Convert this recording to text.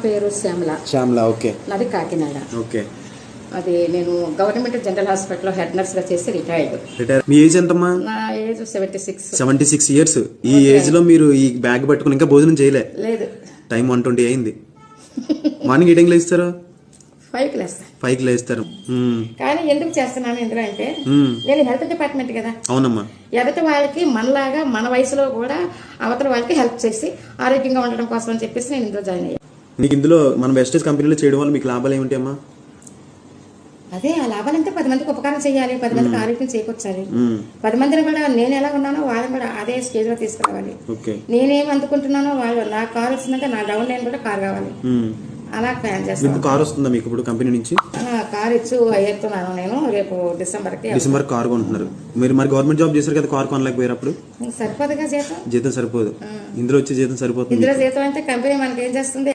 పేరు శ్యామల. శ్యామల, ఓకే. నాది కాకినాడ. ఓకే. అది నేను గవర్నమెంట్ జనరల్ హాస్పిటల్లో హెడ్ నర్స్గా చేసి రిటైర్డ్. మీ ఏజ్ ఎంతమ్మా? నా ఏజ్ 76. 76 ఇయర్స్. ఈ ఏజ్ లో మీరు ఈ బ్యాగ్ పట్టుకుని ఇంకా భోజనం చేయలే? లేదు. టైం 1:20 అయింది. మార్నింగ్ ఏ టైంకి లేస్తారు? 5కి లేస్తాను. 5కి లేస్తారు. కానీ ఎందుకు చేస్తున్నాను ఇందులో అంటే, నేను హెల్త్ డిపార్ట్మెంట్ కదా. అవునమ్మా. ఎదటి వాళ్ళకి మనలాగా మన వయసులో కూడా అవతల వాళ్ళకి హెల్ప్ చేసి ఆరోగ్యంగా ఉండడం కోసం అని చెప్పేసి నేను ఇందులో జాయిన్ అయ్యాను. మీకు ఇందులో మన వెస్టేజ్ కంపెనీలో చేయడం వల్ల మీకు లాభాలు ఏమిటి అమ్మా? అదే ఆ లాభాలంటే 10 మందికి ఉపకారం చేయాలి, 10 మందికి ఆరోగ్యం చేకూర్చాలి. 10 మందిని కూడా నేను ఎలా ఉన్నానో వాళ్ళని కూడా అదే స్టేజ్ లో తీసుకురావాలి. నేనేం అందుకుంటున్నానో వాళ్ళు నాకు కారు వచ్చిందంటే నా డౌన్ లైన్ కూడా కారు కావాలి. అలా ప్లాన్ చేస్తాను. కారు వస్తుందా మీకు ఇప్పుడు కంపెనీ నుంచి? కారు ఇచ్చి ఎత్తున్నాను నేను. రేపు డిసెంబర్ కారు కొంటున్నారు మీరు. మరి గవర్నమెంట్ జాబ్ చేశారు కదా, కారు కొనలేకపోయారు అప్పుడు? సరిపోదుగా జీతం. జీతం సరిపోదు. ఇందులో వచ్చే జీతం సరిపోతుంది. ఇందులో జీతం అంటే కంపెనీ మనకి ఏం చేస్తుంది,